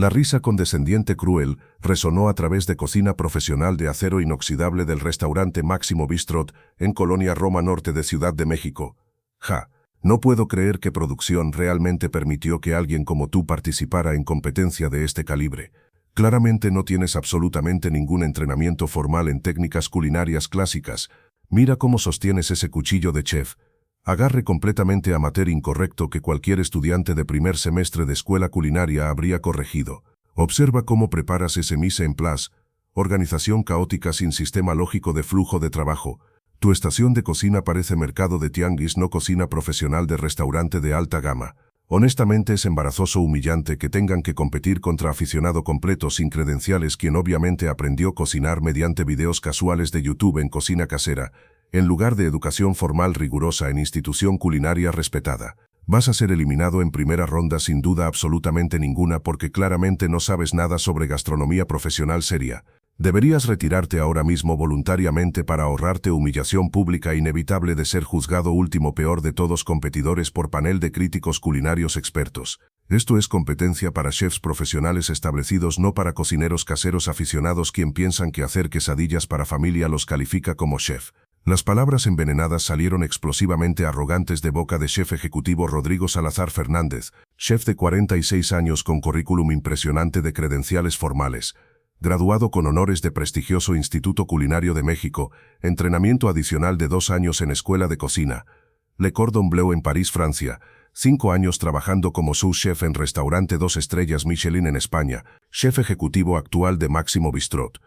La risa condescendiente cruel resonó a través de cocina profesional de acero inoxidable del restaurante Máximo Bistrot en Colonia Roma Norte de Ciudad de México. Ja, no puedo creer que producción realmente permitió que alguien como tú participara en competencia de este calibre. Claramente no tienes absolutamente ningún entrenamiento formal en técnicas culinarias clásicas. Mira cómo sostienes ese cuchillo de chef. Agarre completamente amateur incorrecto que cualquier estudiante de primer semestre de escuela culinaria habría corregido. Observa cómo preparas ese mise en place, organización caótica sin sistema lógico de flujo de trabajo. Tu estación de cocina parece mercado de tianguis, no cocina profesional de restaurante de alta gama. Honestamente es embarazoso, humillante que tengan que competir contra aficionado completo sin credenciales quien obviamente aprendió a cocinar mediante videos casuales de YouTube en cocina casera, en lugar de educación formal rigurosa en institución culinaria respetada. Vas a ser eliminado en primera ronda sin duda absolutamente ninguna porque claramente no sabes nada sobre gastronomía profesional seria. Deberías retirarte ahora mismo voluntariamente para ahorrarte humillación pública inevitable de ser juzgado último peor de todos competidores por panel de críticos culinarios expertos. Esto es competencia para chefs profesionales establecidos, no para cocineros caseros aficionados quien piensan que hacer quesadillas para familia los califica como chef. Las palabras envenenadas salieron explosivamente arrogantes de boca de chef ejecutivo Rodrigo Salazar Fernández, chef de 46 años con currículum impresionante de credenciales formales, graduado con honores de prestigioso Instituto Culinario de México, entrenamiento adicional de 2 años en Escuela de Cocina, Le Cordon Bleu en París, Francia, 5 años trabajando como sous chef en restaurante 2 estrellas Michelin en España, chef ejecutivo actual de Máximo Bistrot,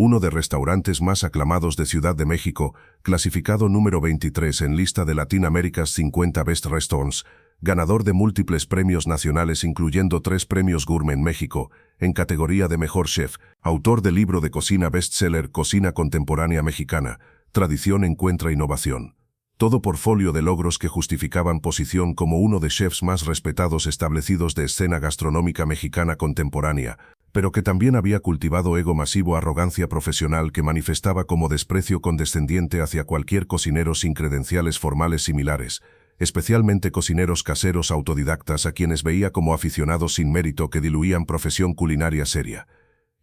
uno de restaurantes más aclamados de Ciudad de México, clasificado número 23 en lista de Latin America's 50 Best Restaurants, ganador de múltiples premios nacionales incluyendo 3 premios Gourmet en México, en categoría de Mejor Chef, autor del libro de cocina bestseller Cocina Contemporánea Mexicana, Tradición encuentra innovación. Todo portfolio de logros que justificaban posición como uno de chefs más respetados establecidos de escena gastronómica mexicana contemporánea, pero que también había cultivado ego masivo, arrogancia profesional que manifestaba como desprecio condescendiente hacia cualquier cocinero sin credenciales formales similares, especialmente cocineros caseros autodidactas a quienes veía como aficionados sin mérito que diluían profesión culinaria seria.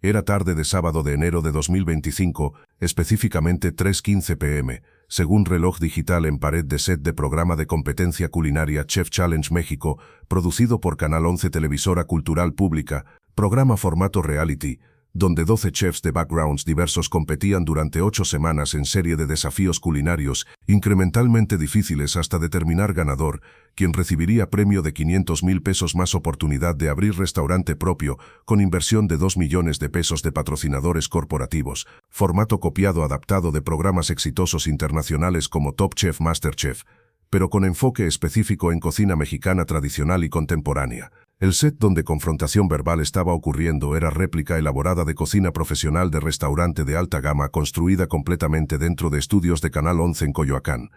Era tarde de sábado de enero de 2025, específicamente 3:15 p.m., según reloj digital en pared de set de programa de competencia culinaria Chef Challenge México, producido por Canal 11 Televisora Cultural Pública, programa formato reality, donde 12 chefs de backgrounds diversos competían durante 8 semanas en serie de desafíos culinarios, incrementalmente difíciles hasta determinar ganador, quien recibiría premio de 500,000 pesos más oportunidad de abrir restaurante propio, con inversión de 2 millones de pesos de patrocinadores corporativos, formato copiado adaptado de programas exitosos internacionales como Top Chef, MasterChef, pero con enfoque específico en cocina mexicana tradicional y contemporánea. El set donde confrontación verbal estaba ocurriendo era réplica elaborada de cocina profesional de restaurante de alta gama construida completamente dentro de estudios de Canal 11 en Coyoacán.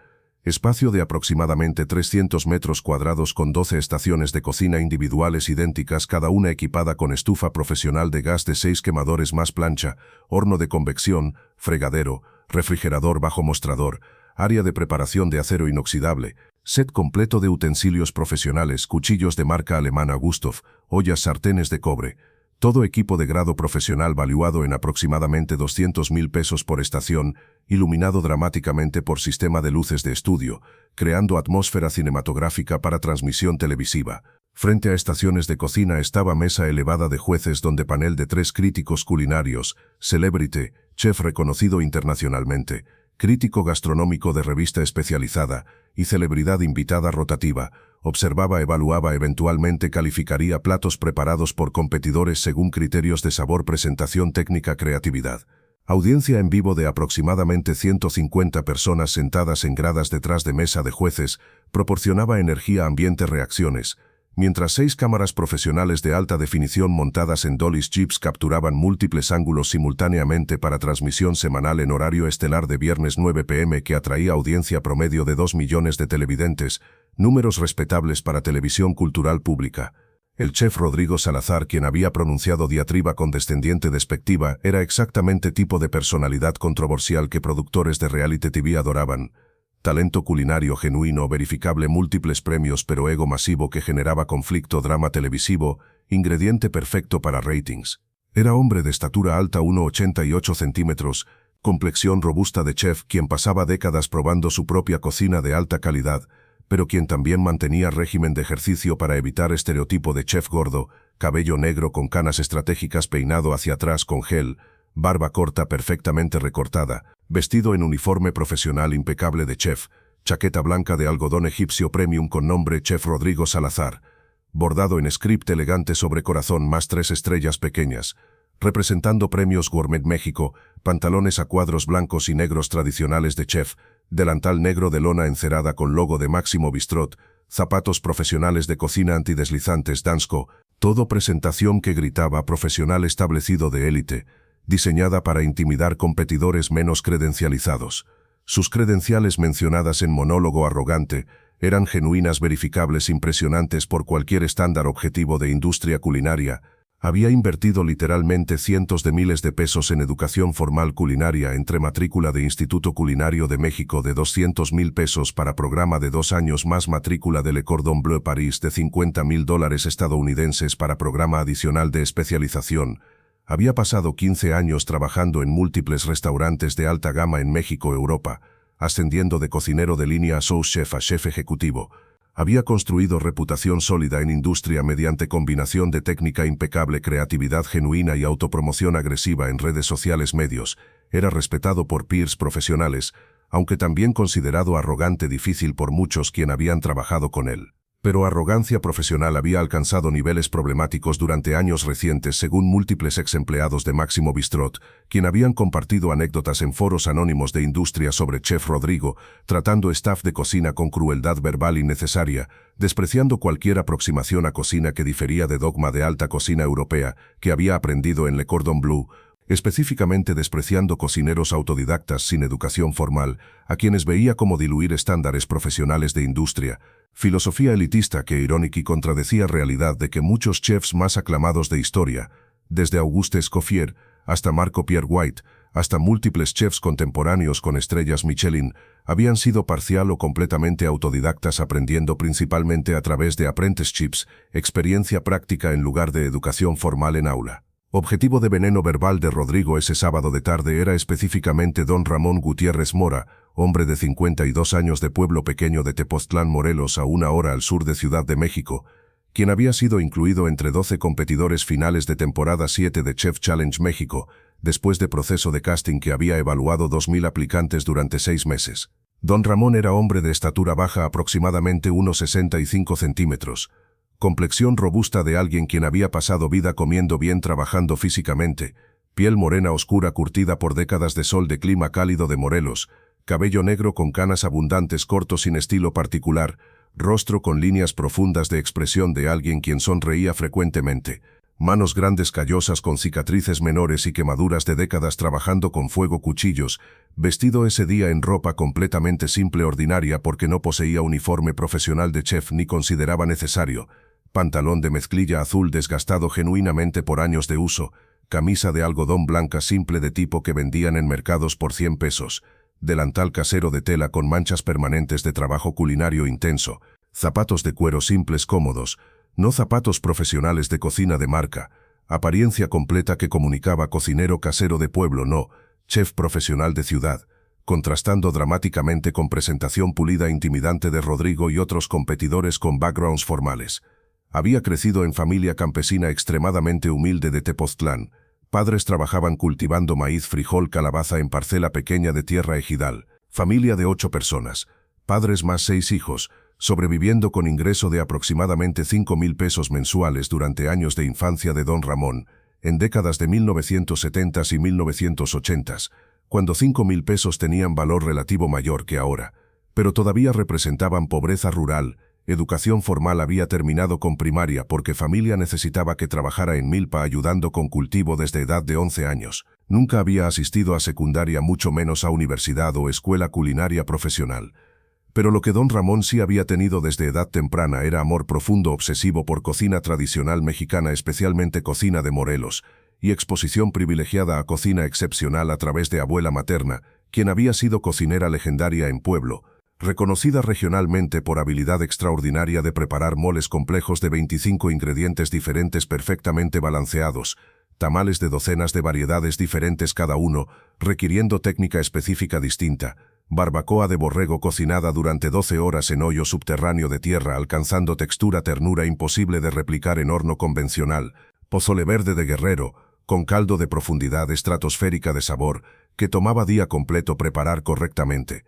Espacio de aproximadamente 300 metros cuadrados con 12 estaciones de cocina individuales idénticas, cada una equipada con estufa profesional de gas de 6 quemadores más plancha, horno de convección, fregadero, refrigerador bajo mostrador, área de preparación de acero inoxidable, set completo de utensilios profesionales, cuchillos de marca alemana Gustav, ollas, sartenes de cobre, todo equipo de grado profesional valuado en aproximadamente 200,000 pesos por estación, iluminado dramáticamente por sistema de luces de estudio, creando atmósfera cinematográfica para transmisión televisiva. Frente a estaciones de cocina estaba mesa elevada de jueces donde panel de 3 críticos culinarios, celebrity, chef reconocido internacionalmente, crítico gastronómico de revista especializada y celebridad invitada rotativa, observaba, evaluaba, eventualmente calificaría platos preparados por competidores según criterios de sabor, presentación, técnica, creatividad. Audiencia en vivo de aproximadamente 150 personas sentadas en gradas detrás de mesa de jueces, proporcionaba energía, ambiente, reacciones, mientras 6 cámaras profesionales de alta definición montadas en dollies jeeps capturaban múltiples ángulos simultáneamente para transmisión semanal en horario estelar de viernes 9 p.m. que atraía audiencia promedio de 2 millones de televidentes, números respetables para televisión cultural pública. El chef Rodrigo Salazar, quien había pronunciado diatriba condescendiente despectiva, era exactamente tipo de personalidad controversial que productores de reality TV adoraban. Talento culinario genuino, verificable, múltiples premios, pero ego masivo que generaba conflicto, drama televisivo, ingrediente perfecto para ratings. Era hombre de estatura alta, 1,88 centímetros, complexión robusta de chef, quien pasaba décadas probando su propia cocina de alta calidad, pero quien también mantenía régimen de ejercicio para evitar estereotipo de chef gordo, cabello negro con canas estratégicas, peinado hacia atrás con gel, barba corta perfectamente recortada, vestido en uniforme profesional impecable de chef, chaqueta blanca de algodón egipcio premium con nombre Chef Rodrigo Salazar, bordado en script elegante sobre corazón más 3 estrellas pequeñas, representando premios Gourmet México, pantalones a cuadros blancos y negros tradicionales de chef, delantal negro de lona encerada con logo de Máximo Bistrot, zapatos profesionales de cocina antideslizantes Dansko, todo presentación que gritaba profesional establecido de élite, diseñada para intimidar competidores menos credencializados. Sus credenciales mencionadas en monólogo arrogante eran genuinas, verificables, impresionantes por cualquier estándar objetivo de industria culinaria. Había invertido literalmente cientos de miles de pesos en educación formal culinaria, entre matrícula de Instituto Culinario de México de 200,000 pesos para programa de 2 años más matrícula de Le Cordon Bleu París de $50,000 estadounidenses para programa adicional de especialización. Había pasado 15 años trabajando en múltiples restaurantes de alta gama en México, Europa, ascendiendo de cocinero de línea a sous chef a chef ejecutivo. Había construido reputación sólida en industria mediante combinación de técnica impecable, creatividad genuina y autopromoción agresiva en redes sociales, medios. Era respetado por peers profesionales, aunque también considerado arrogante, difícil por muchos quien habían trabajado con él. Pero arrogancia profesional había alcanzado niveles problemáticos durante años recientes, según múltiples ex empleados de Máximo Bistrot, quien habían compartido anécdotas en foros anónimos de industria sobre Chef Rodrigo, tratando staff de cocina con crueldad verbal innecesaria, despreciando cualquier aproximación a cocina que difería de dogma de alta cocina europea que había aprendido en Le Cordon Bleu, específicamente despreciando cocineros autodidactas sin educación formal, a quienes veía como diluir estándares profesionales de industria. Filosofía elitista que irónica y contradecía realidad de que muchos chefs más aclamados de historia, desde Auguste Escoffier hasta Marco Pierre White, hasta múltiples chefs contemporáneos con estrellas Michelin, habían sido parcial o completamente autodidactas, aprendiendo principalmente a través de apprenticeships, experiencia práctica en lugar de educación formal en aula. Objetivo de veneno verbal de Rodrigo ese sábado de tarde era específicamente don Ramón Gutiérrez Mora, hombre de 52 años de pueblo pequeño de Tepoztlán, Morelos, a 1 hora al sur de Ciudad de México, quien había sido incluido entre 12 competidores finales de temporada 7 de Chef Challenge México, después de proceso de casting que había evaluado 2,000 aplicantes durante 6 meses. Don Ramón era hombre de estatura baja, aproximadamente 1,65 centímetros, complexión robusta de alguien quien había pasado vida comiendo bien, trabajando físicamente, piel morena oscura curtida por décadas de sol de clima cálido de Morelos, cabello negro con canas abundantes cortos sin estilo particular, rostro con líneas profundas de expresión de alguien quien sonreía frecuentemente, manos grandes callosas con cicatrices menores y quemaduras de décadas trabajando con fuego, cuchillos, vestido ese día en ropa completamente simple, ordinaria, porque no poseía uniforme profesional de chef ni consideraba necesario, pantalón de mezclilla azul desgastado genuinamente por años de uso, camisa de algodón blanca simple de tipo que vendían en mercados por 100 pesos, delantal casero de tela con manchas permanentes de trabajo culinario intenso, zapatos de cuero simples cómodos, no zapatos profesionales de cocina de marca, apariencia completa que comunicaba cocinero casero de pueblo, no chef profesional de ciudad, contrastando dramáticamente con presentación pulida e intimidante de Rodrigo y otros competidores con backgrounds formales. Había crecido en familia campesina extremadamente humilde de Tepoztlán. Padres trabajaban cultivando maíz, frijol, calabaza en parcela pequeña de tierra ejidal. Familia de 8 personas. Padres más 6 hijos, sobreviviendo con ingreso de aproximadamente 5,000 pesos mensuales durante años de infancia de don Ramón, en décadas de 1970s y 1980s, cuando 5,000 pesos tenían valor relativo mayor que ahora, pero todavía representaban pobreza rural. Educación formal había terminado con primaria porque familia necesitaba que trabajara en milpa ayudando con cultivo desde edad de 11 años. Nunca había asistido a secundaria, mucho menos a universidad o escuela culinaria profesional. Pero lo que don Ramón sí había tenido desde edad temprana era amor profundo, obsesivo por cocina tradicional mexicana, especialmente cocina de Morelos, y exposición privilegiada a cocina excepcional a través de abuela materna, quien había sido cocinera legendaria en pueblo, Reconocida regionalmente por habilidad extraordinaria de preparar moles complejos de 25 ingredientes diferentes perfectamente balanceados, tamales de docenas de variedades diferentes cada uno, requiriendo técnica específica distinta, barbacoa de borrego cocinada durante 12 horas en hoyo subterráneo de tierra alcanzando ternura imposible de replicar en horno convencional, pozole verde de Guerrero, con caldo de profundidad estratosférica de sabor, que tomaba día completo preparar correctamente.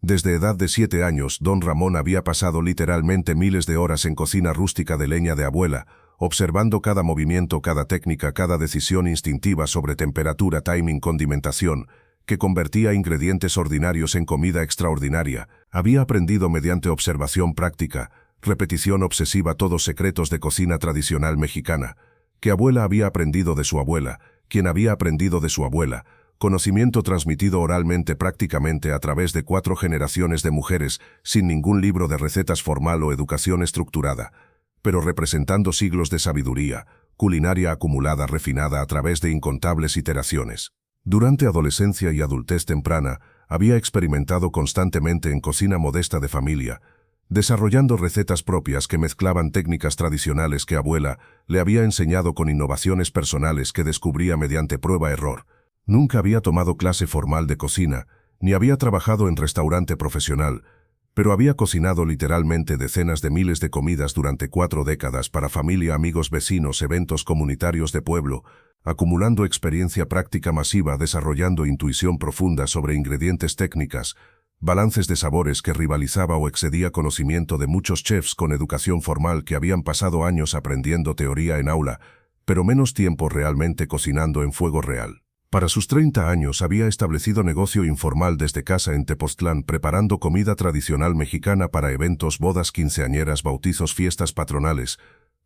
Desde edad de 7 años, don Ramón había pasado literalmente miles de horas en cocina rústica de leña de abuela, observando cada movimiento, cada técnica, cada decisión instintiva sobre temperatura, timing, condimentación, que convertía ingredientes ordinarios en comida extraordinaria. Había aprendido mediante observación práctica, repetición obsesiva todos secretos de cocina tradicional mexicana, que abuela había aprendido de su abuela, quien había aprendido de su abuela, conocimiento transmitido oralmente prácticamente a través de 4 generaciones de mujeres, sin ningún libro de recetas formal o educación estructurada, pero representando siglos de sabiduría, culinaria acumulada refinada a través de incontables iteraciones. Durante adolescencia y adultez temprana, había experimentado constantemente en cocina modesta de familia, desarrollando recetas propias que mezclaban técnicas tradicionales que abuela le había enseñado con innovaciones personales que descubría mediante prueba-error. Nunca había tomado clase formal de cocina, ni había trabajado en restaurante profesional, pero había cocinado literalmente decenas de miles de comidas durante 4 décadas para familia, amigos, vecinos, eventos comunitarios de pueblo, acumulando experiencia práctica masiva, desarrollando intuición profunda sobre ingredientes, técnicas, balances de sabores que rivalizaba o excedía conocimiento de muchos chefs con educación formal que habían pasado años aprendiendo teoría en aula, pero menos tiempo realmente cocinando en fuego real. Para sus 30 años había establecido negocio informal desde casa en Tepoztlán, preparando comida tradicional mexicana para eventos, bodas, quinceañeras, bautizos, fiestas patronales,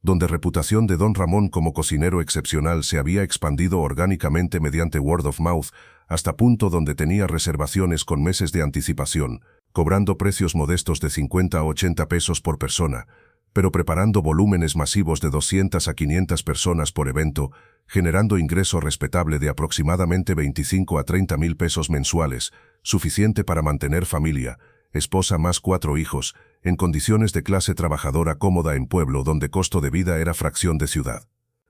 donde reputación de don Ramón como cocinero excepcional se había expandido orgánicamente mediante word of mouth, hasta punto donde tenía reservaciones con meses de anticipación, cobrando precios modestos de 50 a 80 pesos por persona, pero preparando volúmenes masivos de 200 a 500 personas por evento, generando ingreso respetable de aproximadamente 25 a 30 mil pesos mensuales, suficiente para mantener familia, esposa más 4 hijos, en condiciones de clase trabajadora cómoda en pueblo donde costo de vida era fracción de ciudad.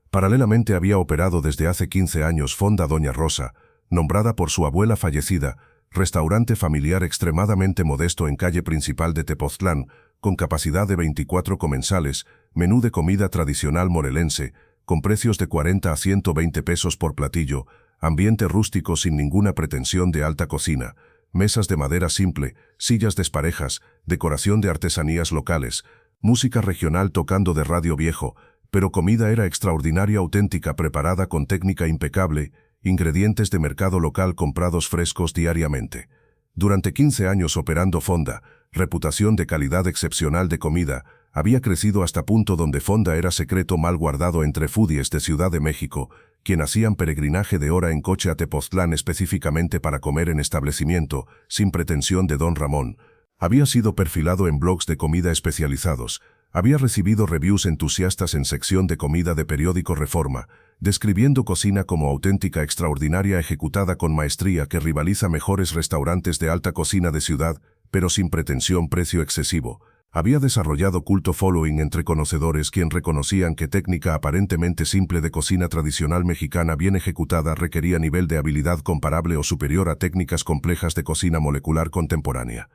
Paralelamente había operado desde hace 15 años Fonda Doña Rosa, nombrada por su abuela fallecida, restaurante familiar extremadamente modesto en calle principal de Tepoztlán, con capacidad de 24 comensales, menú de comida tradicional morelense, con precios de 40 a 120 pesos por platillo, ambiente rústico sin ninguna pretensión de alta cocina, mesas de madera simple, sillas desparejas, decoración de artesanías locales, música regional tocando de radio viejo, pero comida era extraordinaria, auténtica, preparada con técnica impecable, ingredientes de mercado local comprados frescos diariamente. Durante 15 años operando Fonda, reputación de calidad excepcional de comida, había crecido hasta punto donde Fonda era secreto mal guardado entre foodies de Ciudad de México, quien hacían peregrinaje de hora en coche a Tepoztlán específicamente para comer en establecimiento, sin pretensión de don Ramón. Había sido perfilado en blogs de comida especializados, había recibido reviews entusiastas en sección de comida de periódico Reforma, describiendo cocina como auténtica, extraordinaria, ejecutada con maestría que rivaliza mejores restaurantes de alta cocina de ciudad, pero sin pretensión, precio excesivo. Había desarrollado culto following entre conocedores quien reconocían que técnica aparentemente simple de cocina tradicional mexicana bien ejecutada requería nivel de habilidad comparable o superior a técnicas complejas de cocina molecular contemporánea.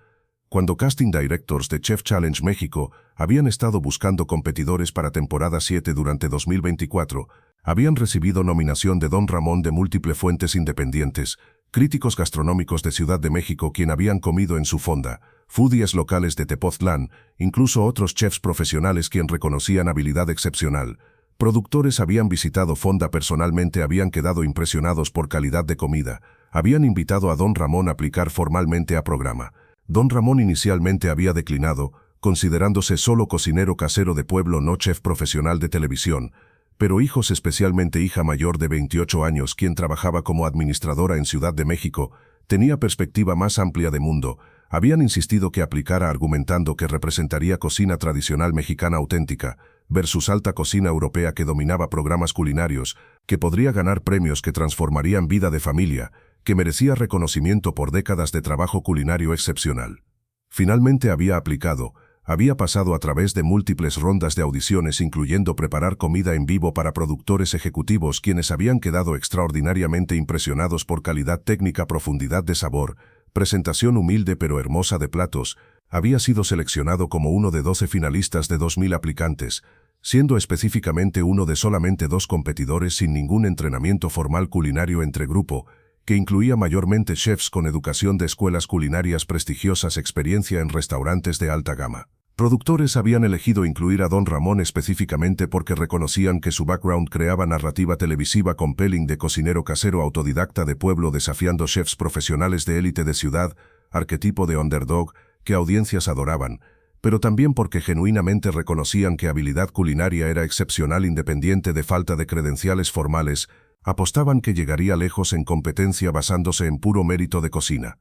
Cuando Casting Directors de Chef Challenge México habían estado buscando competidores para temporada 7 durante 2024, habían recibido nominación de don Ramón de múltiples fuentes independientes, críticos gastronómicos de Ciudad de México quien habían comido en su fonda, foodies locales de Tepoztlán, incluso otros chefs profesionales quien reconocían habilidad excepcional. Productores habían visitado Fonda personalmente, habían quedado impresionados por calidad de comida, habían invitado a don Ramón a aplicar formalmente a programa. Don Ramón inicialmente había declinado, considerándose solo cocinero casero de pueblo, no chef profesional de televisión, pero hijos, especialmente hija mayor de 28 años, quien trabajaba como administradora en Ciudad de México, tenía perspectiva más amplia de mundo, habían insistido que aplicara argumentando que representaría cocina tradicional mexicana auténtica, versus alta cocina europea que dominaba programas culinarios, que podría ganar premios que transformarían vida de familia, que merecía reconocimiento por décadas de trabajo culinario excepcional. Finalmente había aplicado. Había pasado a través de múltiples rondas de audiciones, incluyendo preparar comida en vivo para productores ejecutivos quienes habían quedado extraordinariamente impresionados por calidad técnica, profundidad de sabor, presentación humilde pero hermosa de platos. Había sido seleccionado como uno de 12 finalistas de 2000 aplicantes, siendo específicamente uno de solamente 2 competidores sin ningún entrenamiento formal culinario entre grupo, que incluía mayormente chefs con educación de escuelas culinarias prestigiosas, experiencia en restaurantes de alta gama. Productores habían elegido incluir a Don Ramón específicamente porque reconocían que su background creaba narrativa televisiva compelling de cocinero casero autodidacta de pueblo desafiando chefs profesionales de élite de ciudad, arquetipo de underdog, que audiencias adoraban, pero también porque genuinamente reconocían que habilidad culinaria era excepcional independiente de falta de credenciales formales, apostaban que llegaría lejos en competencia basándose en puro mérito de cocina.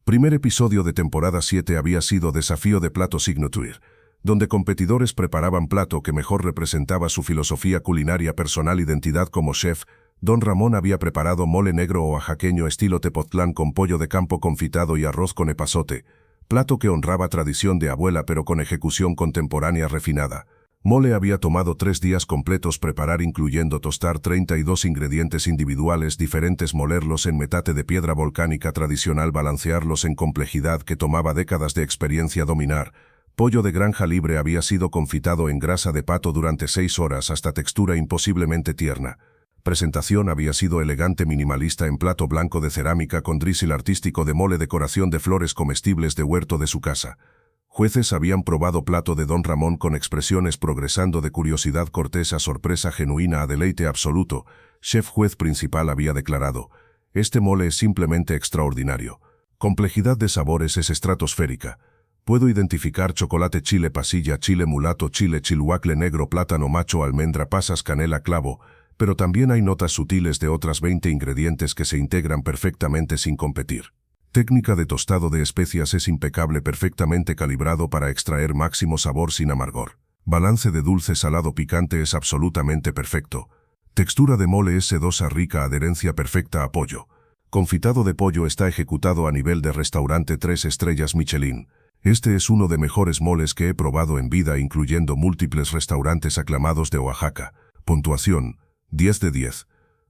Primer episodio de temporada 7 había sido Desafío de Plato Signature, donde competidores preparaban plato que mejor representaba su filosofía culinaria personal identidad como chef. Don Ramón había preparado mole negro oaxaqueño estilo Tepotlán con pollo de campo confitado y arroz con epazote, plato que honraba tradición de abuela pero con ejecución contemporánea refinada. Mole había tomado 3 días completos preparar, incluyendo tostar 32 ingredientes individuales diferentes, molerlos en metate de piedra volcánica tradicional, balancearlos en complejidad que tomaba décadas de experiencia dominar. Pollo de granja libre había sido confitado en grasa de pato durante 6 horas hasta textura imposiblemente tierna. Presentación había sido elegante minimalista en plato blanco de cerámica con drizzle artístico de mole, decoración de flores comestibles de huerto de su casa. Jueces habían probado plato de Don Ramón con expresiones progresando de curiosidad cortés a sorpresa genuina a deleite absoluto. Chef juez principal había declarado: este mole es simplemente extraordinario. Complejidad de sabores es estratosférica. Puedo identificar chocolate, chile pasilla, chile mulato, chile chilhuacle negro, plátano macho, almendra, pasas, canela, clavo, pero también hay notas sutiles de otras 20 ingredientes que se integran perfectamente sin competir. Técnica de tostado de especias es impecable, perfectamente calibrado para extraer máximo sabor sin amargor. Balance de dulce, salado, picante es absolutamente perfecto. Textura de mole es sedosa, rica, adherencia perfecta a pollo. Confitado de pollo está ejecutado a nivel de restaurante 3 estrellas Michelin. Este es uno de mejores moles que he probado en vida, incluyendo múltiples restaurantes aclamados de Oaxaca. Puntuación: 10 de 10.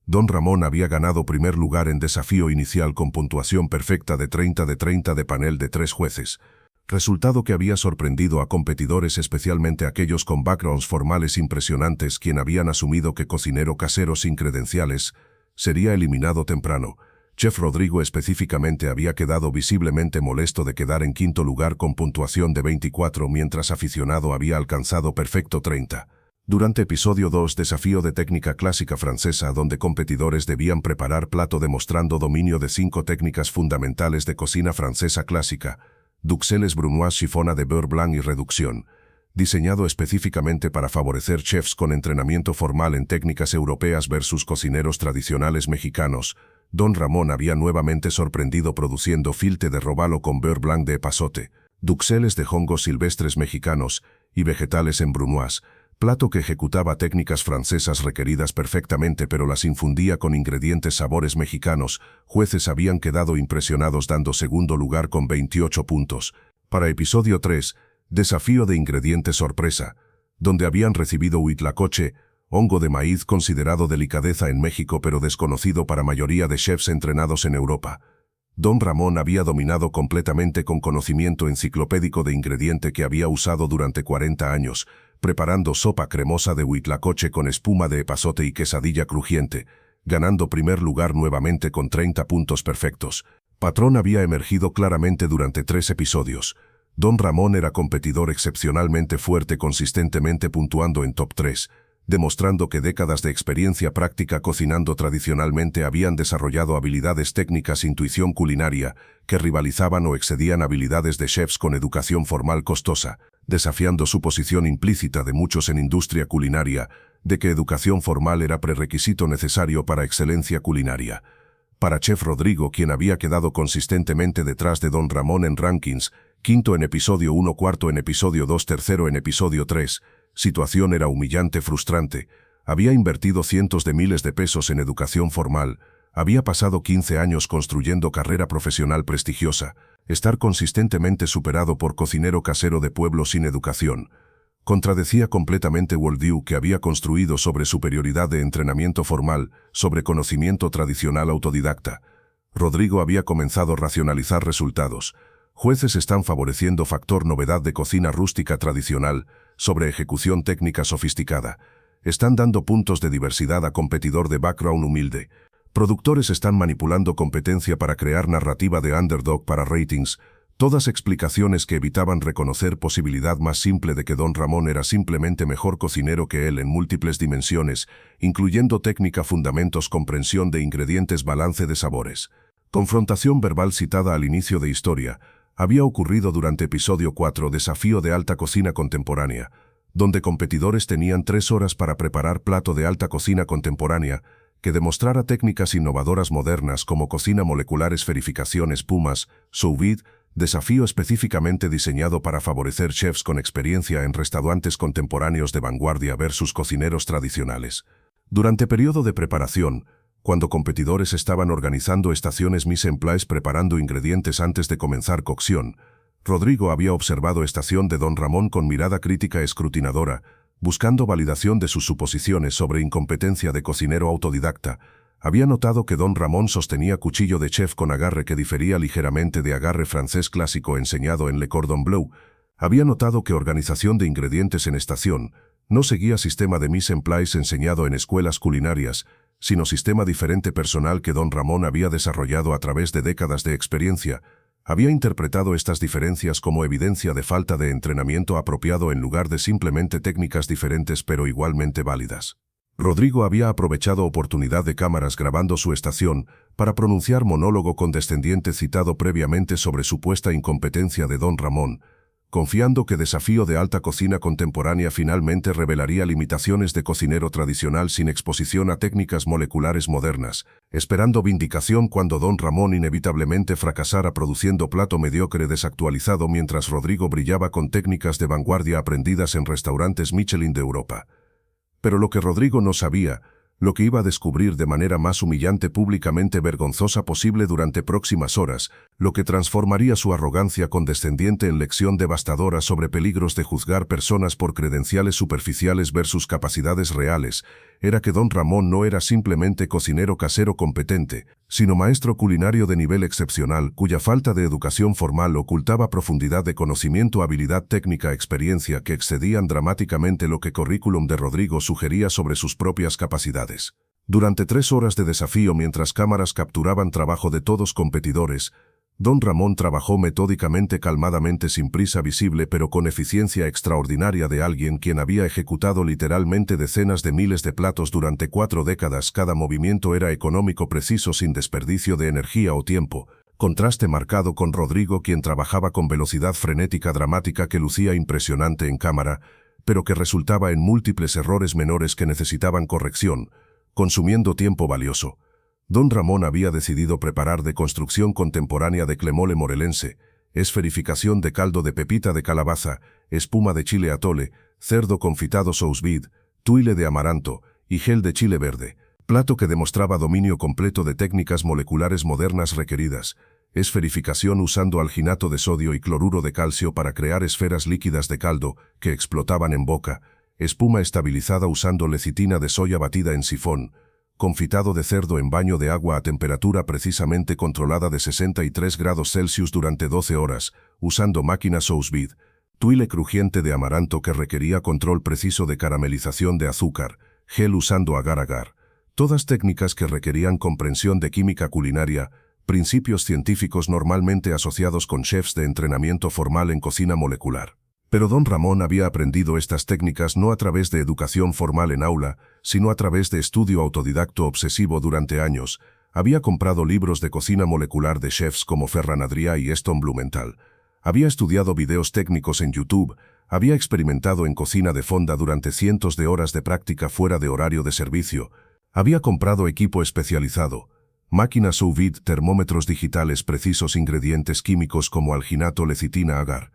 Don Ramón había ganado primer lugar en desafío inicial con puntuación perfecta de 30 de 30 de panel de 3 jueces. Resultado que había sorprendido a competidores, especialmente aquellos con backgrounds formales impresionantes, quien habían asumido que cocinero casero sin credenciales sería eliminado temprano. Chef Rodrigo específicamente había quedado visiblemente molesto de quedar en quinto lugar con puntuación de 24, mientras aficionado había alcanzado perfecto 30. Durante episodio 2, desafío de técnica clásica francesa, donde competidores debían preparar plato demostrando dominio de 5 técnicas fundamentales de cocina francesa clásica: duxelles brunoise, chifona de beurre blanc y reducción. Diseñado específicamente para favorecer chefs con entrenamiento formal en técnicas europeas versus cocineros tradicionales mexicanos, Don Ramón había nuevamente sorprendido produciendo filte de robalo con beurre blanc de epazote, duxelles de hongos silvestres mexicanos y vegetales en brunoise, plato que ejecutaba técnicas francesas requeridas perfectamente pero las infundía con ingredientes sabores mexicanos. Jueces habían quedado impresionados, dando segundo lugar con 28 puntos. Para episodio 3, desafío de ingredientes sorpresa, donde habían recibido huitlacoche, hongo de maíz considerado delicadeza en México pero desconocido para mayoría de chefs entrenados en Europa. Don Ramón había dominado completamente con conocimiento enciclopédico de ingrediente que había usado durante 40 años, preparando sopa cremosa de huitlacoche con espuma de epazote y quesadilla crujiente, ganando primer lugar nuevamente con 30 puntos perfectos. Patrón había emergido claramente durante 3 episodios. Don Ramón era competidor excepcionalmente fuerte, consistentemente puntuando en top 3, demostrando que décadas de experiencia práctica cocinando tradicionalmente habían desarrollado habilidades técnicas, intuición culinaria, que rivalizaban o excedían habilidades de chefs con educación formal costosa, desafiando su posición implícita de muchos en industria culinaria, de que educación formal era prerequisito necesario para excelencia culinaria. Para Chef Rodrigo, quien había quedado consistentemente detrás de Don Ramón en rankings, quinto en episodio 1, cuarto en episodio 2, tercero en episodio 3, situación era humillante, frustrante. Había invertido cientos de miles de pesos en educación formal, había pasado 15 años construyendo carrera profesional prestigiosa, Estar consistentemente superado por cocinero casero de pueblo sin educación contradecía completamente worldview que había construido sobre superioridad de entrenamiento formal, sobre conocimiento tradicional autodidacta. Rodrigo había comenzado a racionalizar resultados. Jueces están favoreciendo factor novedad de cocina rústica tradicional sobre ejecución técnica sofisticada. Están dando puntos de diversidad a competidor de background humilde. Productores están manipulando competencia para crear narrativa de underdog para ratings. Todas explicaciones que evitaban reconocer posibilidad más simple de que Don Ramón era simplemente mejor cocinero que él en múltiples dimensiones, incluyendo técnica, fundamentos, comprensión de ingredientes, balance de sabores. Confrontación verbal citada al inicio de historia había ocurrido durante episodio 4, Desafío de alta cocina contemporánea, donde competidores tenían 3 horas para preparar plato de alta cocina contemporánea que demostrara técnicas innovadoras modernas como cocina molecular, esferificación, espumas, sous vide, desafío específicamente diseñado para favorecer chefs con experiencia en restaurantes contemporáneos de vanguardia versus cocineros tradicionales. Durante periodo de preparación, cuando competidores estaban organizando estaciones mise en place preparando ingredientes antes de comenzar cocción, Rodrigo había observado estación de Don Ramón con mirada crítica escrutinadora, buscando validación de sus suposiciones sobre incompetencia de cocinero autodidacta. Había notado que Don Ramón sostenía cuchillo de chef con agarre que difería ligeramente de agarre francés clásico enseñado en Le Cordon Bleu. Había notado que organización de ingredientes en estación no seguía sistema de mise en place enseñado en escuelas culinarias, sino sistema diferente personal que Don Ramón había desarrollado a través de décadas de experiencia. Había interpretado estas diferencias como evidencia de falta de entrenamiento apropiado en lugar de simplemente técnicas diferentes pero igualmente válidas. Rodrigo había aprovechado oportunidad de cámaras grabando su estación para pronunciar monólogo condescendiente citado previamente sobre supuesta incompetencia de Don Ramón, confiando que Desafío de alta cocina contemporánea finalmente revelaría limitaciones de cocinero tradicional sin exposición a técnicas moleculares modernas, esperando vindicación cuando Don Ramón inevitablemente fracasara produciendo plato mediocre desactualizado mientras Rodrigo brillaba con técnicas de vanguardia aprendidas en restaurantes Michelin de Europa. Pero lo que Rodrigo no sabía, lo que iba a descubrir de manera más humillante, públicamente vergonzosa posible durante próximas horas, lo que transformaría su arrogancia condescendiente en lección devastadora sobre peligros de juzgar personas por credenciales superficiales versus capacidades reales, era que Don Ramón no era simplemente cocinero casero competente, sino maestro culinario de nivel excepcional, cuya falta de educación formal ocultaba profundidad de conocimiento, habilidad técnica, experiencia que excedían dramáticamente lo que currículum de Rodrigo sugería sobre sus propias capacidades. Durante 3 horas de desafío, mientras cámaras capturaban trabajo de todos competidores, Don Ramón trabajó metódicamente, calmadamente, sin prisa visible pero con eficiencia extraordinaria de alguien quien había ejecutado literalmente decenas de miles de platos durante 4 décadas. Cada movimiento era económico, preciso, sin desperdicio de energía o tiempo. Contraste marcado con Rodrigo, quien trabajaba con velocidad frenética dramática que lucía impresionante en cámara, pero que resultaba en múltiples errores menores que necesitaban corrección, consumiendo tiempo valioso. Don Ramón había decidido preparar de construcción contemporánea de clemole morelense, esferificación de caldo de pepita de calabaza, espuma de chile atole, cerdo confitado sous vide, tuile de amaranto y gel de chile verde, plato que demostraba dominio completo de técnicas moleculares modernas requeridas, esferificación usando alginato de sodio y cloruro de calcio para crear esferas líquidas de caldo que explotaban en boca, espuma estabilizada usando lecitina de soya batida en sifón, confitado de cerdo en baño de agua a temperatura precisamente controlada de 63 grados Celsius durante 12 horas, usando máquina sous vide, tuile crujiente de amaranto que requería control preciso de caramelización de azúcar, gel usando agar-agar, todas técnicas que requerían comprensión de química culinaria, principios científicos normalmente asociados con chefs de entrenamiento formal en cocina molecular. Pero Don Ramón había aprendido estas técnicas no a través de educación formal en aula, sino a través de estudio autodidacto obsesivo durante años. Había comprado libros de cocina molecular de chefs como Ferran Adrià y Eston Blumenthal. Había estudiado videos técnicos en YouTube. Había experimentado en cocina de fonda durante cientos de horas de práctica fuera de horario de servicio. Había comprado equipo especializado, máquinas sous vide, termómetros digitales precisos, ingredientes químicos como alginato, lecitina, agar.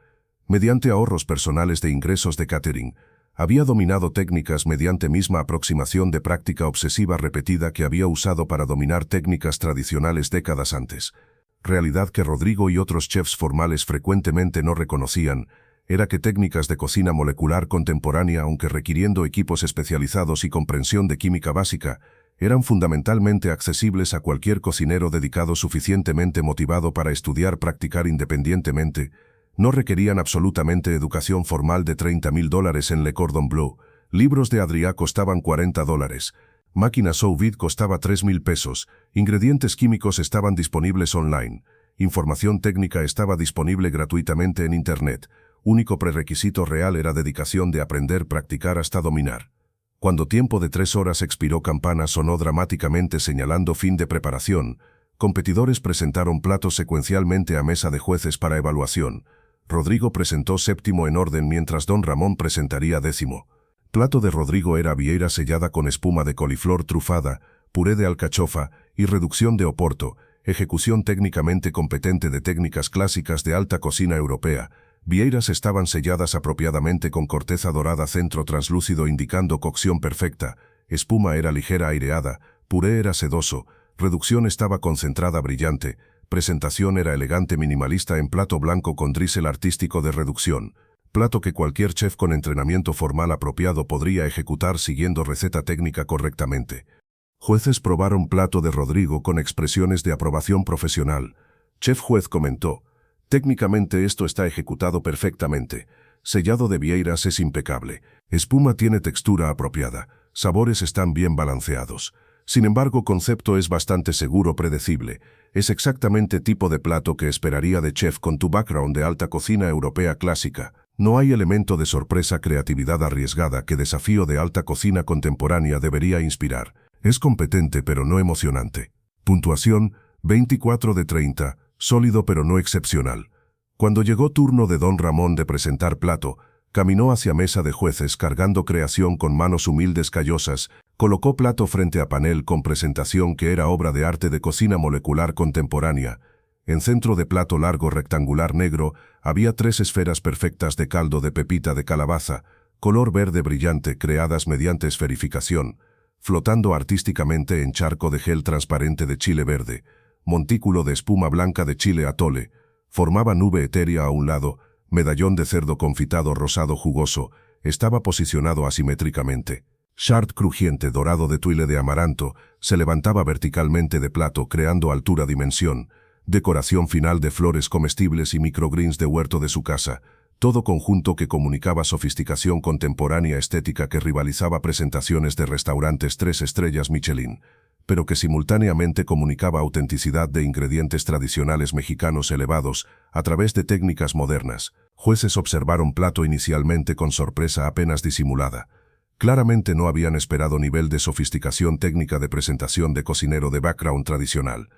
Mediante ahorros personales de ingresos de catering, había dominado técnicas mediante misma aproximación de práctica obsesiva repetida que había usado para dominar técnicas tradicionales décadas antes. realidad que Rodrigo y otros chefs formales frecuentemente no reconocían, era que técnicas de cocina molecular contemporánea, aunque requiriendo equipos especializados y comprensión de química básica, eran fundamentalmente accesibles a cualquier cocinero dedicado suficientemente motivado para estudiar, practicar independientemente. No requerían absolutamente educación formal de $30.000 en Le Cordon Bleu. Libros de Adrià costaban $40. Máquina sous vide costaba $3.000. Ingredientes químicos estaban disponibles online. Información técnica estaba disponible gratuitamente en Internet. Único prerequisito real era dedicación de aprender, practicar hasta dominar. Cuando tiempo de 3 horas expiró, campana sonó dramáticamente señalando fin de preparación. Competidores presentaron platos secuencialmente a mesa de jueces para evaluación. Rodrigo presentó séptimo en orden mientras Don Ramón presentaría 10º. Plato de Rodrigo era vieira sellada con espuma de coliflor trufada, puré de alcachofa y reducción de oporto, ejecución técnicamente competente de técnicas clásicas de alta cocina europea. Vieiras estaban selladas apropiadamente con corteza dorada, centro translúcido indicando cocción perfecta, espuma era ligera aireada, puré era sedoso, reducción estaba concentrada brillante, presentación era elegante minimalista en plato blanco con drisel artístico de reducción, plato que cualquier chef con entrenamiento formal apropiado podría ejecutar siguiendo receta técnica correctamente. Jueces probaron plato de Rodrigo con expresiones de aprobación profesional. Chef juez comentó: técnicamente esto está ejecutado perfectamente. Sellado de vieiras es impecable. Espuma tiene textura apropiada. Sabores están bien balanceados. Sin embargo, concepto es bastante seguro, predecible. Es exactamente tipo de plato que esperaría de chef con tu background de alta cocina europea clásica. No hay elemento de sorpresa, creatividad arriesgada que desafío de alta cocina contemporánea debería inspirar. Es competente pero no emocionante. Puntuación: 24 de 30. Sólido pero no excepcional. Cuando llegó turno de Don Ramón de presentar plato, caminó hacia mesa de jueces cargando creación con manos humildes callosas, colocó plato frente a panel con presentación que era obra de arte de cocina molecular contemporánea. En centro de plato largo rectangular negro había 3 esferas perfectas de caldo de pepita de calabaza, color verde brillante creadas mediante esferificación, flotando artísticamente en charco de gel transparente de chile verde. Montículo de espuma blanca de chile atole, formaba nube etérea a un lado, medallón de cerdo confitado rosado jugoso, estaba posicionado asimétricamente. Chart crujiente dorado de tuile de amaranto se levantaba verticalmente de plato creando altura-dimensión, decoración final de flores comestibles y microgreens de huerto de su casa, todo conjunto que comunicaba sofisticación contemporánea estética que rivalizaba presentaciones de restaurantes 3 estrellas Michelin, pero que simultáneamente comunicaba autenticidad de ingredientes tradicionales mexicanos elevados a través de técnicas modernas. Jueces observaron plato inicialmente con sorpresa apenas disimulada. Claramente no habían esperado nivel de sofisticación técnica de presentación de cocinero de background tradicional.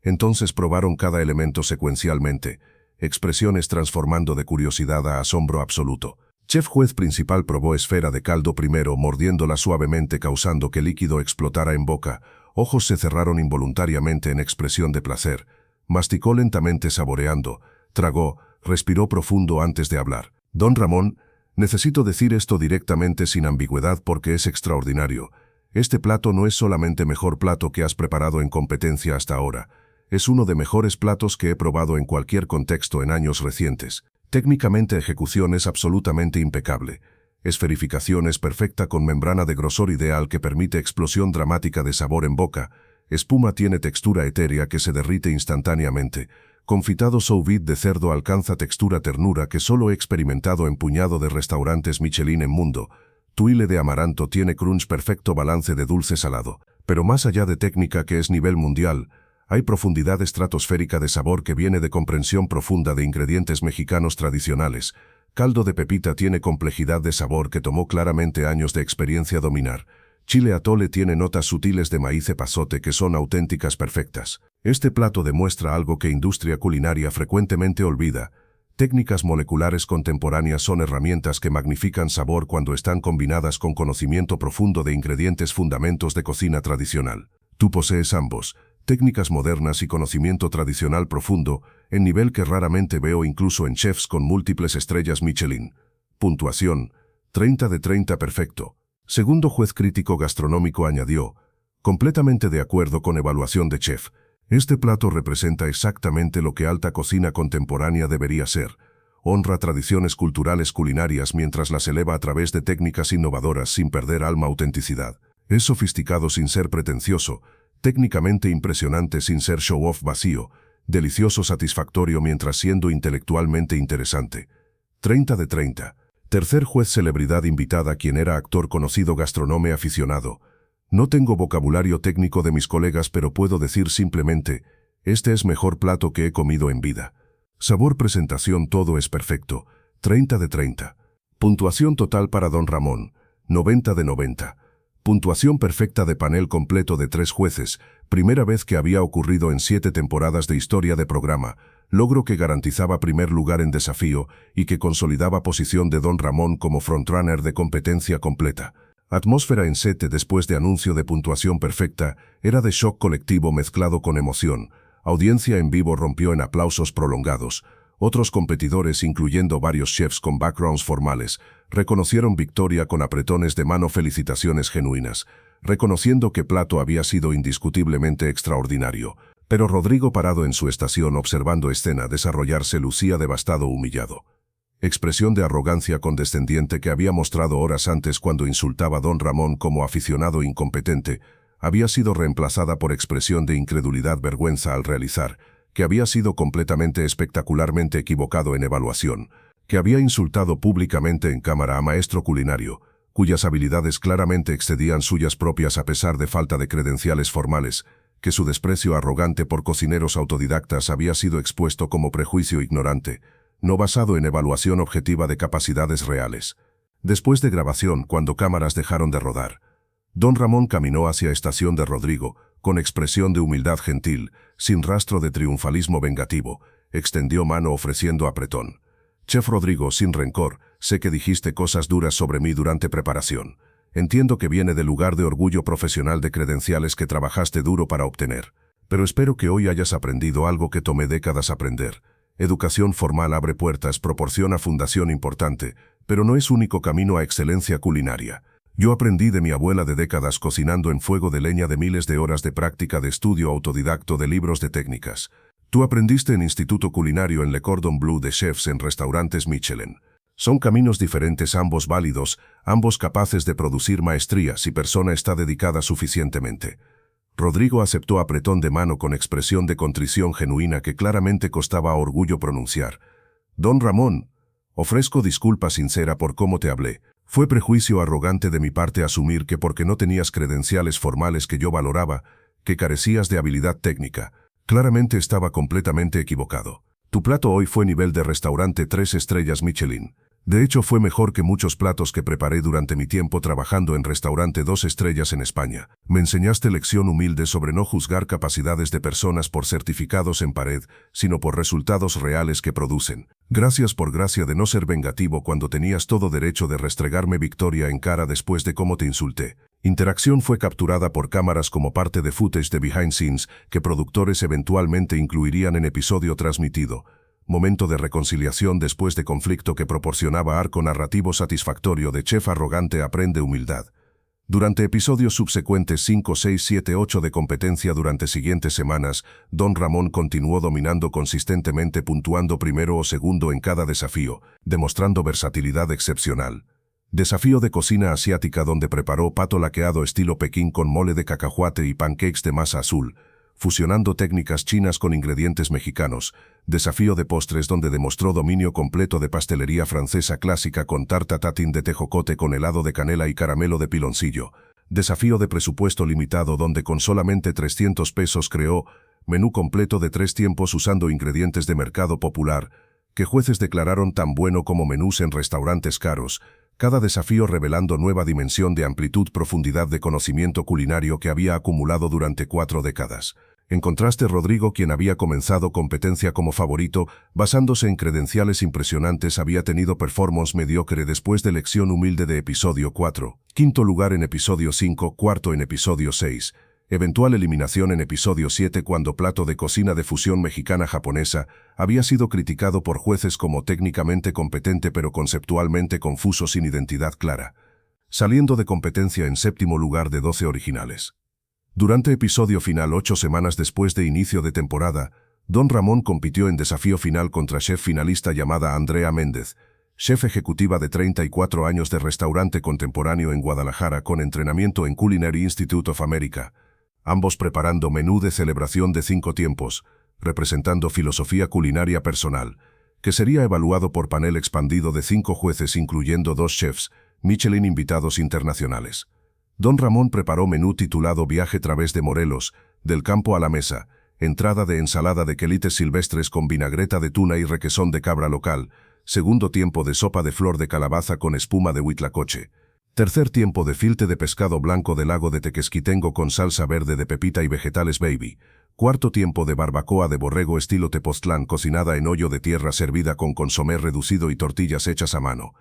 Entonces probaron cada elemento secuencialmente, expresiones transformando de curiosidad a asombro absoluto. Chef juez principal probó esfera de caldo primero, mordiéndola suavemente causando que líquido explotara en boca. Ojos se cerraron involuntariamente en expresión de placer. Masticó lentamente saboreando, tragó, respiró profundo antes de hablar. Don Ramón, necesito decir esto directamente sin ambigüedad porque es extraordinario. Este plato no es solamente mejor plato que has preparado en competencia hasta ahora. Es uno de mejores platos que he probado en cualquier contexto en años recientes. Técnicamente ejecución es absolutamente impecable. Esferificación es perfecta con membrana de grosor ideal que permite explosión dramática de sabor en boca. Espuma tiene textura etérea que se derrite instantáneamente. Confitado sous vide de cerdo alcanza textura ternura que solo he experimentado en puñado de restaurantes Michelin en mundo. Tuile de amaranto tiene crunch perfecto balance de dulce salado. Pero más allá de técnica que es nivel mundial, hay profundidad estratosférica de sabor que viene de comprensión profunda de ingredientes mexicanos tradicionales. Caldo de pepita tiene complejidad de sabor que tomó claramente años de experiencia dominar. Chile atole tiene notas sutiles de maíz epazote que son auténticas perfectas. Este plato demuestra algo que industria culinaria frecuentemente olvida. Técnicas moleculares contemporáneas son herramientas que magnifican sabor cuando están combinadas con conocimiento profundo de ingredientes fundamentos de cocina tradicional. Tú posees ambos, técnicas modernas y conocimiento tradicional profundo, en nivel que raramente veo incluso en chefs con múltiples estrellas Michelin. Puntuación: 30 de 30 perfecto. Segundo juez crítico gastronómico añadió: completamente de acuerdo con evaluación de chef. Este plato representa exactamente lo que alta cocina contemporánea debería ser. Honra tradiciones culturales culinarias mientras las eleva a través de técnicas innovadoras sin perder autenticidad. Es sofisticado sin ser pretencioso, técnicamente impresionante sin ser show-off vacío, delicioso satisfactorio mientras siendo intelectualmente interesante. 30 de 30. Tercer juez celebridad invitada quien era actor conocido gastronome aficionado. No tengo vocabulario técnico de mis colegas pero puedo decir simplemente, este es mejor plato que he comido en vida. Sabor presentación todo es perfecto. 30 de 30. Puntuación total para Don Ramón. 90 de 90. Puntuación perfecta de panel completo de 3 jueces, primera vez que había ocurrido en 7 temporadas de historia de programa, logro que garantizaba primer lugar en desafío y que consolidaba posición de Don Ramón como frontrunner de competencia completa. Atmósfera en set después de anuncio de puntuación perfecta, era de shock colectivo mezclado con emoción. Audiencia en vivo rompió en aplausos prolongados. Otros competidores, incluyendo varios chefs con backgrounds formales, reconocieron victoria con apretones de mano, felicitaciones genuinas, reconociendo que plato había sido indiscutiblemente extraordinario. Pero Rodrigo, parado en su estación observando escena desarrollarse, lucía devastado, humillado. Expresión de arrogancia condescendiente que había mostrado horas antes cuando insultaba a Don Ramón como aficionado incompetente, había sido reemplazada por expresión de incredulidad, vergüenza al realizar que había sido completamente espectacularmente equivocado en evaluación, que había insultado públicamente en cámara a maestro culinario, cuyas habilidades claramente excedían suyas propias a pesar de falta de credenciales formales, que su desprecio arrogante por cocineros autodidactas había sido expuesto como prejuicio ignorante, no basado en evaluación objetiva de capacidades reales. Después de grabación, cuando cámaras dejaron de rodar, Don Ramón caminó hacia estación de Rodrigo, con expresión de humildad gentil, sin rastro de triunfalismo vengativo, extendió mano ofreciendo apretón. Chef Rodrigo, sin rencor, sé que dijiste cosas duras sobre mí durante preparación. Entiendo que viene del lugar de orgullo profesional de credenciales que trabajaste duro para obtener. Pero espero que hoy hayas aprendido algo que tomé décadas aprender. Educación formal abre puertas, proporciona fundación importante, pero no es único camino a excelencia culinaria. Yo aprendí de mi abuela de décadas cocinando en fuego de leña, de miles de horas de práctica, de estudio autodidacto, de libros de técnicas. Tú aprendiste en Instituto Culinario, en Le Cordon Bleu de chefs, en restaurantes Michelin. Son caminos diferentes, ambos válidos, ambos capaces de producir maestría si persona está dedicada suficientemente. Rodrigo aceptó apretón de mano con expresión de contrición genuina que claramente costaba orgullo pronunciar. Don Ramón, ofrezco disculpa sincera por cómo te hablé. Fue prejuicio arrogante de mi parte asumir que porque no tenías credenciales formales que yo valoraba, que carecías de habilidad técnica. Claramente estaba completamente equivocado. Tu plato hoy fue nivel de restaurante 3 estrellas Michelin. De hecho, fue mejor que muchos platos que preparé durante mi tiempo trabajando en restaurante 2 estrellas en España. Me enseñaste lección humilde sobre no juzgar capacidades de personas por certificados en pared, sino por resultados reales que producen. Gracias por gracia de no ser vengativo cuando tenías todo derecho de restregarme victoria en cara después de cómo te insulté. Interacción fue capturada por cámaras como parte de footage de behind scenes que productores eventualmente incluirían en episodio transmitido. Momento de reconciliación después de conflicto que proporcionaba arco narrativo satisfactorio de chef arrogante aprende humildad. Durante episodios subsecuentes 5, 6, 7, 8 de competencia durante siguientes semanas, Don Ramón continuó dominando consistentemente, puntuando primero o segundo en cada desafío, demostrando versatilidad excepcional. Desafío de cocina asiática donde preparó pato laqueado estilo Pekín con mole de cacahuate y pancakes de masa azul, fusionando técnicas chinas con ingredientes mexicanos. Desafío de postres donde demostró dominio completo de pastelería francesa clásica con tarta tatin de tejocote con helado de canela y caramelo de piloncillo. Desafío de presupuesto limitado donde con solamente 300 pesos creó menú completo de 3 tiempos usando ingredientes de mercado popular, que jueces declararon tan bueno como menús en restaurantes caros. Cada desafío revelando nueva dimensión de amplitud, profundidad de conocimiento culinario que había acumulado durante 4 décadas. En contraste, Rodrigo, quien había comenzado competencia como favorito, basándose en credenciales impresionantes, había tenido performance mediocre después de lección humilde de episodio 4, quinto lugar en episodio 5, cuarto en episodio 6, eventual eliminación en episodio 7 cuando plato de cocina de fusión mexicana-japonesa había sido criticado por jueces como técnicamente competente pero conceptualmente confuso, sin identidad clara, saliendo de competencia en séptimo lugar de 12 originales. Durante episodio final 8 semanas después de inicio de temporada, Don Ramón compitió en desafío final contra chef finalista llamada Andrea Méndez, chef ejecutiva de 34 años de restaurante contemporáneo en Guadalajara con entrenamiento en Culinary Institute of America, ambos preparando menú de celebración de 5 tiempos, representando filosofía culinaria personal, que sería evaluado por panel expandido de 5 jueces incluyendo 2 chefs, Michelin invitados internacionales. Don Ramón preparó menú titulado Viaje través de Morelos, del campo a la mesa, entrada de ensalada de quelites silvestres con vinagreta de tuna y requesón de cabra local, segundo tiempo de sopa de flor de calabaza con espuma de huitlacoche, tercer tiempo de filte de pescado blanco del lago de Tequesquitengo con salsa verde de pepita y vegetales baby, cuarto tiempo de barbacoa de borrego estilo Tepoztlán cocinada en hoyo de tierra servida con consomé reducido y tortillas hechas a mano,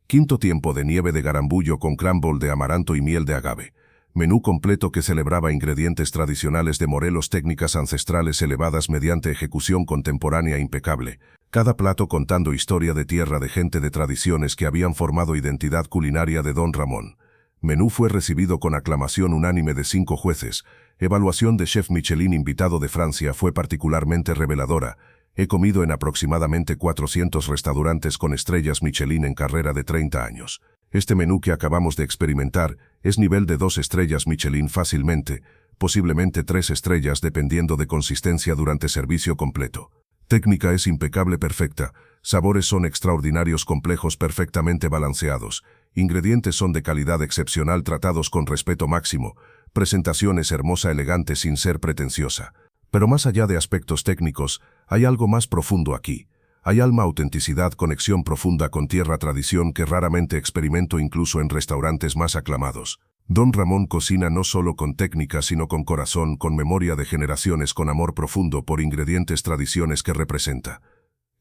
quinto tiempo de nieve de garambullo con crumble de amaranto y miel de agave. Menú completo que celebraba ingredientes tradicionales de Morelos, técnicas ancestrales elevadas mediante ejecución contemporánea impecable, cada plato contando historia de tierra de gente de tradiciones que habían formado identidad culinaria de Don Ramón. Menú fue recibido con aclamación unánime de 5 jueces. Evaluación de chef Michelin invitado de Francia fue particularmente reveladora. He comido en aproximadamente 400 restaurantes con estrellas Michelin en carrera de 30 años. Este menú que acabamos de experimentar es nivel de 2 estrellas Michelin fácilmente, posiblemente 3 estrellas dependiendo de consistencia durante servicio completo. Técnica es impecable perfecta, sabores son extraordinarios complejos perfectamente balanceados, ingredientes son de calidad excepcional tratados con respeto máximo, presentación es hermosa elegante sin ser pretenciosa. Pero más allá de aspectos técnicos, hay algo más profundo aquí. Hay alma, autenticidad, conexión profunda con tierra, tradición que raramente experimento incluso en restaurantes más aclamados. Don Ramón cocina no solo con técnica sino con corazón, con memoria de generaciones, con amor profundo por ingredientes, tradiciones que representa.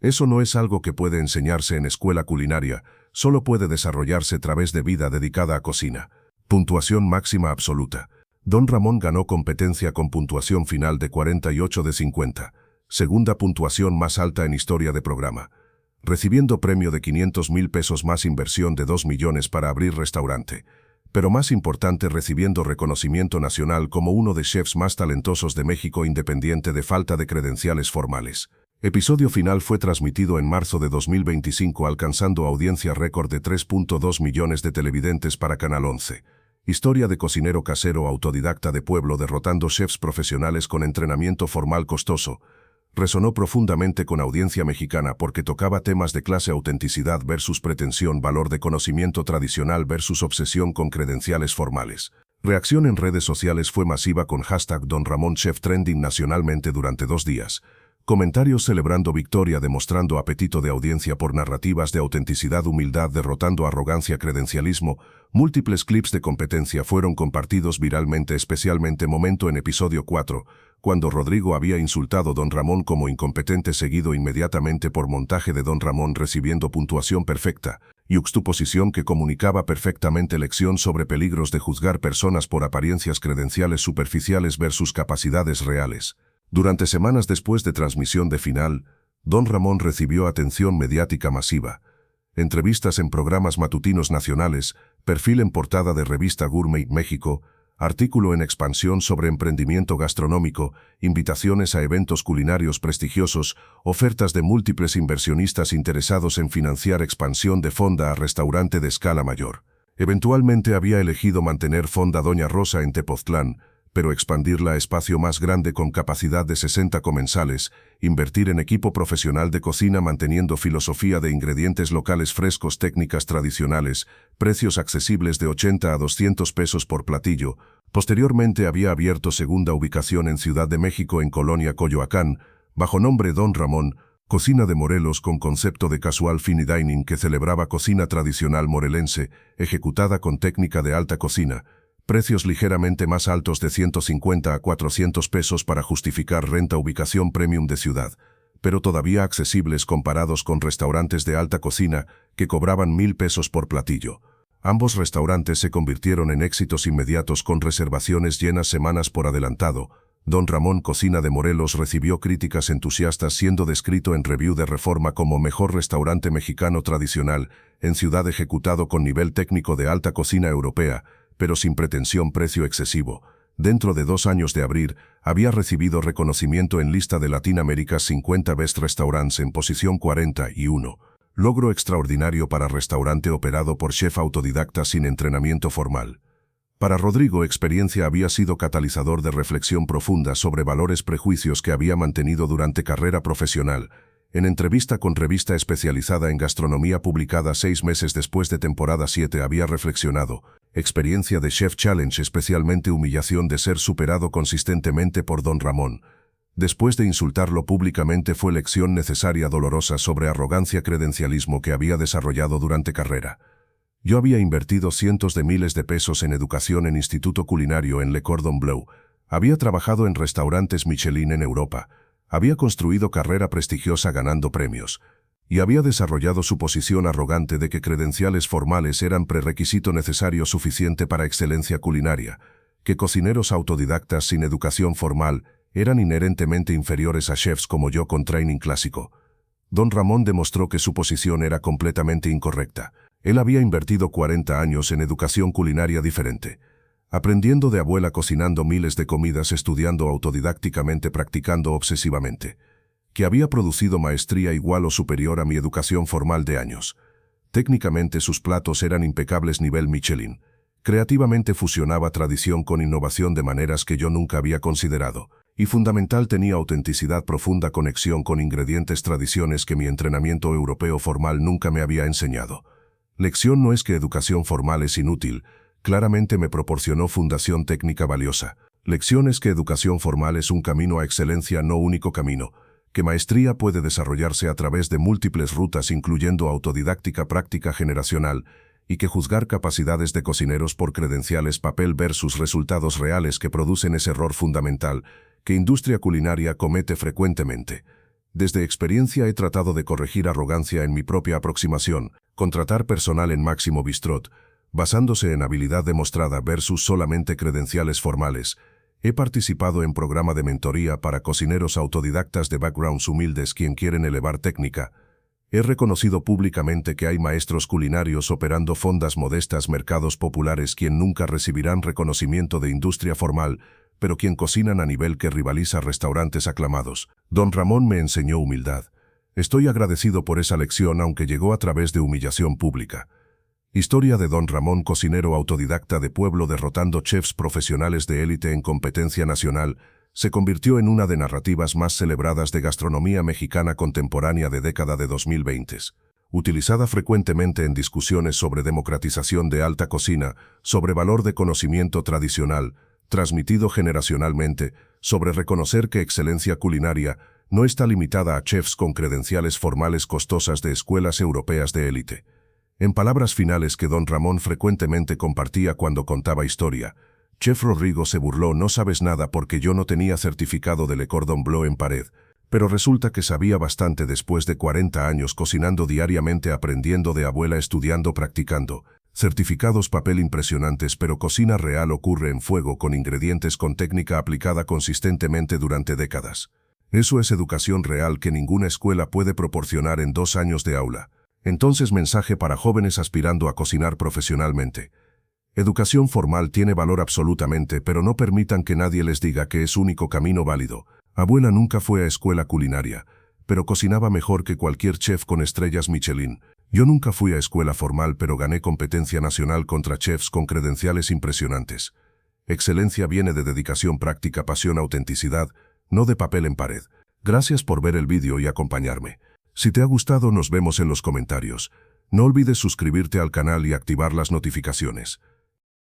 Eso no es algo que puede enseñarse en escuela culinaria, solo puede desarrollarse a través de vida dedicada a cocina. Puntuación máxima absoluta. Don Ramón ganó competencia con puntuación final de 48 de 50, segunda puntuación más alta en historia de programa, recibiendo premio de 500,000 pesos más inversión de 2 millones para abrir restaurante, pero más importante recibiendo reconocimiento nacional como uno de chefs más talentosos de México independiente de falta de credenciales formales. Episodio final fue transmitido en marzo de 2025 alcanzando audiencia récord de 3.2 millones de televidentes para Canal 11. Historia de cocinero casero autodidacta de pueblo derrotando chefs profesionales con entrenamiento formal costoso. Resonó profundamente con audiencia mexicana porque tocaba temas de clase, autenticidad versus pretensión, valor de conocimiento tradicional versus obsesión con credenciales formales. Reacción en redes sociales fue masiva con hashtag Don Ramón Chef trending nacionalmente durante 2 días. Comentarios celebrando victoria, demostrando apetito de audiencia por narrativas de autenticidad, humildad, derrotando arrogancia, credencialismo. Múltiples clips de competencia fueron compartidos viralmente, especialmente momento en episodio 4, cuando Rodrigo había insultado a Don Ramón como incompetente, seguido inmediatamente por montaje de Don Ramón recibiendo puntuación perfecta, yuxtaposición que comunicaba perfectamente lección sobre peligros de juzgar personas por apariencias credenciales superficiales versus capacidades reales. Durante semanas después de transmisión de final, Don Ramón recibió atención mediática masiva, entrevistas en programas matutinos nacionales, perfil en portada de revista Gourmet México, artículo en Expansión sobre emprendimiento gastronómico, invitaciones a eventos culinarios prestigiosos, ofertas de múltiples inversionistas interesados en financiar expansión de fonda a restaurante de escala mayor. Eventualmente había elegido mantener fonda Doña Rosa en Tepoztlán, pero expandirla a espacio más grande con capacidad de 60 comensales, invertir en equipo profesional de cocina manteniendo filosofía de ingredientes locales frescos, técnicas tradicionales, precios accesibles de 80 a 200 pesos por platillo. Posteriormente había abierto segunda ubicación en Ciudad de México en Colonia Coyoacán, bajo nombre Don Ramón, cocina de Morelos con concepto de casual fine dining que celebraba cocina tradicional morelense, ejecutada con técnica de alta cocina. Precios ligeramente más altos de 150 a 400 pesos para justificar renta, ubicación premium de ciudad, pero todavía accesibles comparados con restaurantes de alta cocina que cobraban 1,000 pesos por platillo. Ambos restaurantes se convirtieron en éxitos inmediatos con reservaciones llenas semanas por adelantado. Don Ramón Cocina de Morelos recibió críticas entusiastas siendo descrito en Review de Reforma como mejor restaurante mexicano tradicional en ciudad ejecutado con nivel técnico de alta cocina europea, pero sin pretensión, precio excesivo. Dentro de 2 años de abrir, había recibido reconocimiento en lista de Latin America's 50 Best Restaurants en posición 41. Logro extraordinario para restaurante operado por chef autodidacta sin entrenamiento formal. Para Rodrigo, experiencia había sido catalizador de reflexión profunda sobre valores prejuicios que había mantenido durante carrera profesional. En entrevista con revista especializada en gastronomía publicada 6 meses después de temporada 7 había reflexionado: experiencia de Chef Challenge, especialmente humillación de ser superado consistentemente por Don Ramón. Después de insultarlo públicamente fue lección necesaria dolorosa sobre arrogancia credencialismo que había desarrollado durante carrera. Yo había invertido cientos de miles de pesos en educación en Instituto Culinario en Le Cordon Bleu, había trabajado en restaurantes Michelin en Europa, había construido carrera prestigiosa ganando premios, y había desarrollado su posición arrogante de que credenciales formales eran prerequisito necesario suficiente para excelencia culinaria, que cocineros autodidactas sin educación formal eran inherentemente inferiores a chefs como yo con training clásico. Don Ramón demostró que su posición era completamente incorrecta. Él había invertido 40 años en educación culinaria diferente, aprendiendo de abuela, cocinando miles de comidas, estudiando autodidácticamente, practicando obsesivamente, que había producido maestría igual o superior a mi educación formal de años. Técnicamente sus platos eran impecables nivel Michelin. Creativamente fusionaba tradición con innovación de maneras que yo nunca había considerado, y fundamental, tenía autenticidad, profunda conexión con ingredientes, tradiciones que mi entrenamiento europeo formal nunca me había enseñado. Lección: no es que educación formal es inútil, claramente me proporcionó fundación técnica valiosa. Lección es que educación formal es un camino a excelencia, no único camino, que maestría puede desarrollarse a través de múltiples rutas incluyendo autodidáctica, práctica generacional, y que juzgar capacidades de cocineros por credenciales papel versus resultados reales que producen ese error fundamental que industria culinaria comete frecuentemente. Desde experiencia he tratado de corregir arrogancia en mi propia aproximación, contratar personal en Máximo Bistrot, basándose en habilidad demostrada versus solamente credenciales formales. He participado en programa de mentoría para cocineros autodidactas de backgrounds humildes quien quieren elevar técnica. He reconocido públicamente que hay maestros culinarios operando fondas modestas, mercados populares quien nunca recibirán reconocimiento de industria formal, pero quien cocinan a nivel que rivaliza restaurantes aclamados. Don Ramón me enseñó humildad. Estoy agradecido por esa lección, aunque llegó a través de humillación pública. Historia de Don Ramón, cocinero autodidacta de pueblo derrotando chefs profesionales de élite en competencia nacional, se convirtió en una de narrativas más celebradas de gastronomía mexicana contemporánea de década de 2020. Utilizada frecuentemente en discusiones sobre democratización de alta cocina, sobre valor de conocimiento tradicional, transmitido generacionalmente, sobre reconocer que excelencia culinaria no está limitada a chefs con credenciales formales costosas de escuelas europeas de élite. En palabras finales que Don Ramón frecuentemente compartía cuando contaba historia, Chef Rodrigo se burló: no sabes nada porque yo no tenía certificado de Le Cordon Bleu en pared, pero resulta que sabía bastante después de 40 años cocinando diariamente, aprendiendo de abuela, estudiando, practicando. Certificados papel impresionantes, pero cocina real ocurre en fuego con ingredientes, con técnica aplicada consistentemente durante décadas. Eso es educación real que ninguna escuela puede proporcionar en 2 años de aula. Entonces, mensaje para jóvenes aspirando a cocinar profesionalmente. Educación formal tiene valor absolutamente, pero no permitan que nadie les diga que es único camino válido. Abuela nunca fue a escuela culinaria, pero cocinaba mejor que cualquier chef con estrellas Michelin. Yo nunca fui a escuela formal, pero gané competencia nacional contra chefs con credenciales impresionantes. Excelencia viene de dedicación, práctica, pasión, autenticidad, no de papel en pared. Gracias por ver el vídeo y acompañarme. Si te ha gustado, nos vemos en los comentarios. No olvides suscribirte al canal y activar las notificaciones.